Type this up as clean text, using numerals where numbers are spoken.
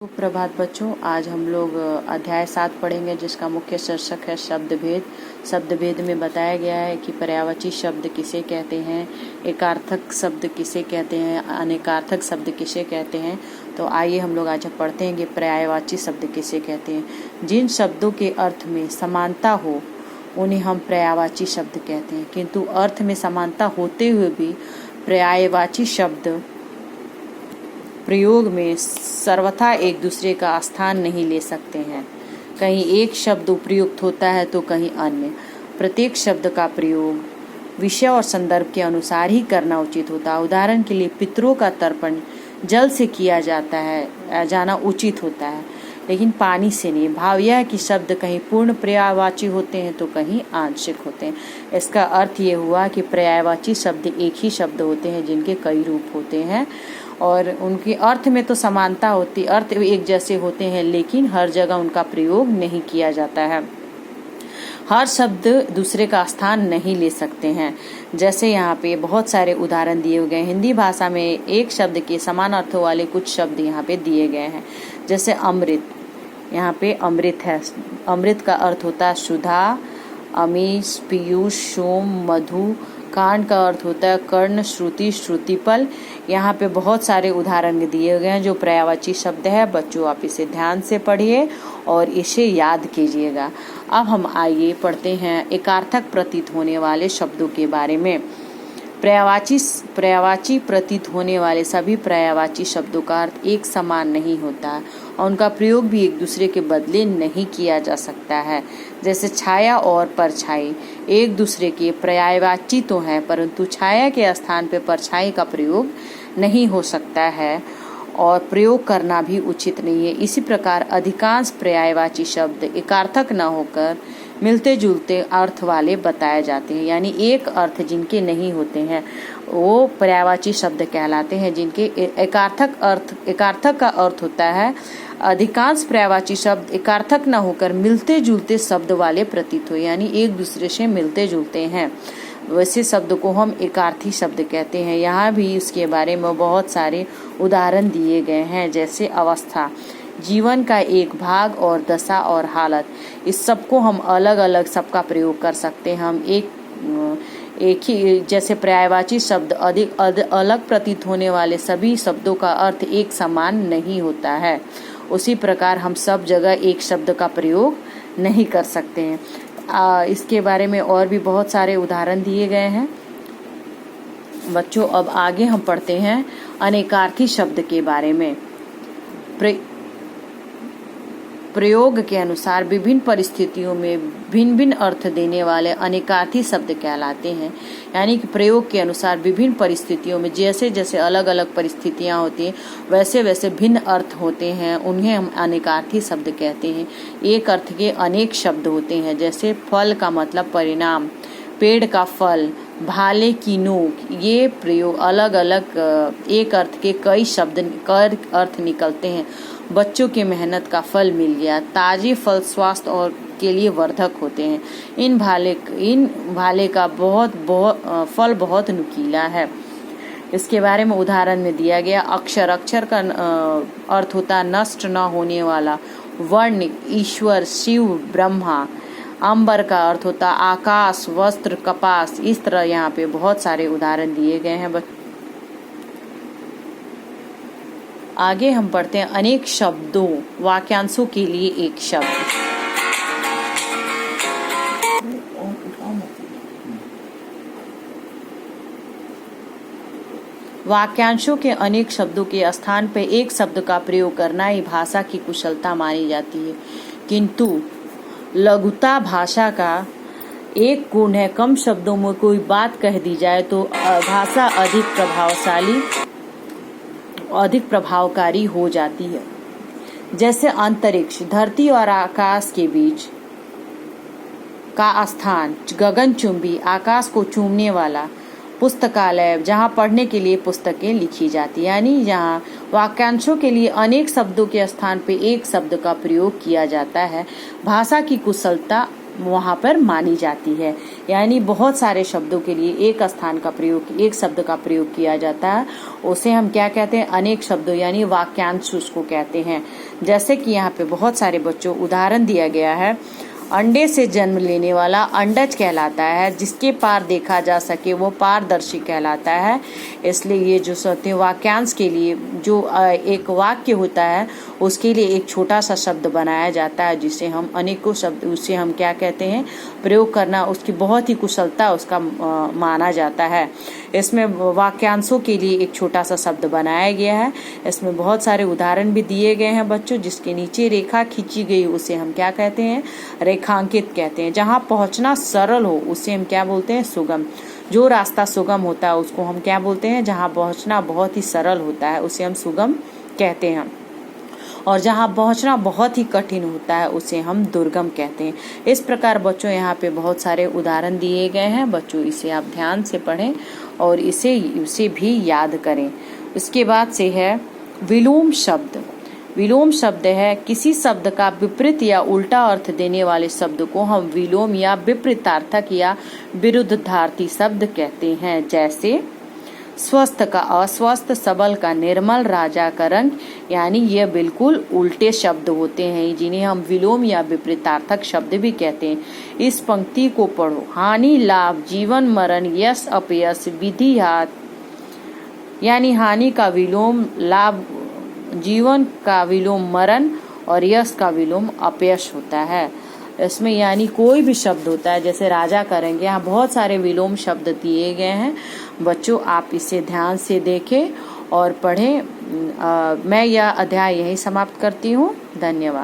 सुप्रभात बच्चों, आज हम लोग अध्याय 7 पढ़ेंगे जिसका मुख्य शीर्षक है शब्दभेद। शब्दभेद में बताया गया है कि पर्यायवाची शब्द किसे कहते हैं, एकार्थक शब्द किसे कहते हैं, अनेकार्थक शब्द किसे कहते हैं। तो आइए हम लोग आज पढ़ते हैं कि पर्यायवाची शब्द किसे कहते हैं। जिन शब्दों के अर्थ में समानता हो उन्हें हम पर्यायवाची शब्द कहते हैं, किंतु अर्थ में समानता होते हुए भी पर्यायवाची शब्द प्रयोग में सर्वथा एक दूसरे का स्थान नहीं ले सकते हैं। कहीं एक शब्द उपयुक्त होता है तो कहीं अन्य। प्रत्येक शब्द का प्रयोग विषय और संदर्भ के अनुसार ही करना उचित होता है। उदाहरण के लिए पितरों का तर्पण जल से किया जाना उचित होता है, लेकिन पानी से नहीं। भाव यह है कि शब्द कहीं पूर्ण पर्यायवाची होते हैं तो कहीं आंशिक होते हैं। इसका अर्थ ये हुआ कि पर्यायवाची शब्द एक ही शब्द होते हैं जिनके कई रूप होते हैं और उनके अर्थ में तो समानता होती, अर्थ एक जैसे होते हैं, लेकिन हर जगह उनका प्रयोग नहीं किया जाता है। हर शब्द दूसरे का स्थान नहीं ले सकते हैं। जैसे यहाँ पे बहुत सारे उदाहरण दिए गए हैं। हिंदी भाषा में एक शब्द के समान अर्थों वाले कुछ शब्द यहाँ पे दिए गए हैं। जैसे अमृत, यहाँ पे अमृत है। अमृत का अर्थ होता है सुधा, अमीश, पीयूष, सोम, मधु। कांड का अर्थ होता है कर्ण, श्रुति, श्रुतिपल। यहाँ पे बहुत सारे उदाहरण दिए गए हैं जो पर्यायवाची शब्द है। बच्चों, आप इसे ध्यान से पढ़िए और इसे याद कीजिएगा। अब हम आइए पढ़ते हैं एकार्थक प्रतीत होने वाले शब्दों के बारे में। पर्यायवाची प्रतीत होने वाले सभी पर्यायवाची शब्दों का अर्थ एक समान नहीं होता है और उनका प्रयोग भी एक दूसरे के बदले नहीं किया जा सकता है। जैसे छाया और परछाई एक दूसरे के पर्यायवाची तो हैं, परंतु छाया के स्थान पर परछाई का प्रयोग नहीं हो सकता है और प्रयोग करना भी उचित नहीं है। इसी प्रकार अधिकांश पर्यायवाची शब्द एकार्थक न होकर मिलते जुलते अर्थ वाले बताए जाते हैं, यानी एक अर्थ जिनके नहीं होते हैं वो पर्यायवाची शब्द कहलाते हैं। जिनके एकार्थक का अर्थ होता है अधिकांश पर्यायवाची शब्द एकार्थक न होकर मिलते जुलते शब्द वाले प्रतीत हो, यानी एक दूसरे से मिलते जुलते हैं, वैसे शब्द को हम एकार्थी शब्द कहते हैं। यहाँ भी इसके बारे में बहुत सारे उदाहरण दिए गए हैं। जैसे अवस्था, जीवन का एक भाग, और दशा और हालत। इस सब को हम अलग अलग सबका प्रयोग कर सकते हैं। हम एक ही जैसे पर्यायवाची शब्द अधिक अलग प्रतीत होने वाले सभी शब्दों का अर्थ एक समान नहीं होता है। उसी प्रकार हम सब जगह एक शब्द का प्रयोग नहीं कर सकते हैं। इसके बारे में और भी बहुत सारे उदाहरण दिए गए हैं। बच्चों, अब आगे हम पढ़ते हैं अनेकार्थी शब्द के बारे में। प्रयोग के अनुसार विभिन्न परिस्थितियों में भिन्न भिन्न अर्थ देने वाले अनेकार्थी शब्द कहलाते हैं। यानी कि प्रयोग के अनुसार विभिन्न परिस्थितियों में जैसे जैसे अलग अलग परिस्थितियां होती हैं वैसे वैसे भिन्न अर्थ होते हैं, उन्हें हम अनेकार्थी शब्द कहते हैं। एक अर्थ के अनेक शब्द होते हैं। जैसे फल का मतलब परिणाम, पेड़ का फल, भाले की नोक। ये प्रयोग अलग अलग एक अर्थ के कई शब्द अर्थ निकलते हैं। बच्चों की मेहनत का फल मिल गया। ताजे फल स्वास्थ्य और के लिए वर्धक होते हैं। इन भाले का फल बहुत नुकीला है। इसके बारे में उदाहरण में दिया गया। अक्षर का अर्थ होता है नष्ट न होने वाला। वर्ण, ईश्वर, शिव, ब्रह्मा। अंबर का अर्थ होता आकाश, वस्त्र, कपास। इस तरह यहाँ पे बहुत सारे उदाहरण दिए गए हैं। आगे हम पढ़ते हैं अनेक शब्दों, वाक्यांशों के लिए एक शब्द। वाक्यांशों के अनेक शब्दों के स्थान पर एक शब्द का प्रयोग करना ही भाषा की कुशलता मानी जाती है, किंतु लघुता भाषा का एक गुण है। कम शब्दों में कोई बात कह दी जाए तो भाषा अधिक प्रभावकारी हो जाती है। जैसे अंतरिक्ष, धरती और आकाश के बीच का स्थान। गगनचुंबी, आकाश को चूमने वाला। पुस्तकालय, जहाँ पढ़ने के लिए पुस्तकें लिखी जाती, यानी जहाँ वाक्यांशों के लिए अनेक शब्दों के स्थान पे एक शब्द का प्रयोग किया जाता है। भाषा की कुशलता वहाँ पर मानी जाती है। यानी बहुत सारे शब्दों के लिए एक स्थान का प्रयोग, एक शब्द का प्रयोग किया जाता है, उसे हम क्या कहते हैं, अनेक शब्दों यानी वाक्यांश उसको कहते हैं। जैसे कि यहाँ पे बहुत सारे बच्चों उदाहरण दिया गया है। अंडे से जन्म लेने वाला अंडज कहलाता है, जिसके पार देखा जा सके वो पारदर्शी कहलाता है। इसलिए ये जो सत्य वाक्यांश के लिए जो एक वाक्य होता है उसके लिए एक छोटा सा शब्द बनाया जाता है, जिसे हम अनेकों शब्द, उसे हम क्या कहते हैं, प्रयोग करना, उसकी बहुत ही कुशलता उसका माना जाता है। इसमें वाक्यांशों के लिए एक छोटा सा शब्द बनाया गया है। इसमें बहुत सारे उदाहरण भी दिए गए हैं बच्चों। जिसके नीचे रेखा खींची गई उसे हम क्या कहते हैं, रेखांकित कहते हैं। जहाँ पहुँचना सरल हो उसे हम क्या बोलते हैं, सुगम। जो रास्ता सुगम होता है उसको हम क्या बोलते हैं, जहाँ पहुँचना बहुत ही सरल होता है उसे हम सुगम कहते हैं। और जहाँ पहुँचना बहुत ही कठिन होता है उसे हम दुर्गम कहते हैं। इस प्रकार बच्चों यहाँ पे बहुत सारे उदाहरण दिए गए हैं। बच्चों इसे आप ध्यान से पढ़ें और इसे भी याद करें। इसके बाद से है विलोम शब्द। विलोम शब्द है किसी शब्द का विपरीत या उल्टा अर्थ देने वाले शब्द को हम विलोम या विपरीतार्थक या विरुद्धार्थी शब्द कहते हैं। जैसे स्वस्थ का अस्वस्थ, सबल का निर्मल, राजा का रंग, यानी ये बिल्कुल उल्टे शब्द होते हैं, जिन्हें हम विलोम या विपरीतार्थक शब्द भी कहते हैं। इस पंक्ति को पढ़ो। हानि लाभ, जीवन मरण, यश अपयश, विधि हाथ, यानी हानि का विलोम लाभ, जीवन का विलोम मरण और यश का विलोम अपयश होता है। इसमें यानी कोई भी शब्द होता है, जैसे राजा करेंगे, यहाँ बहुत सारे विलोम शब्द दिए गए हैं। बच्चों आप इसे ध्यान से देखें और पढ़ें। मैं यह अध्याय यहीं समाप्त करती हूँ। धन्यवाद।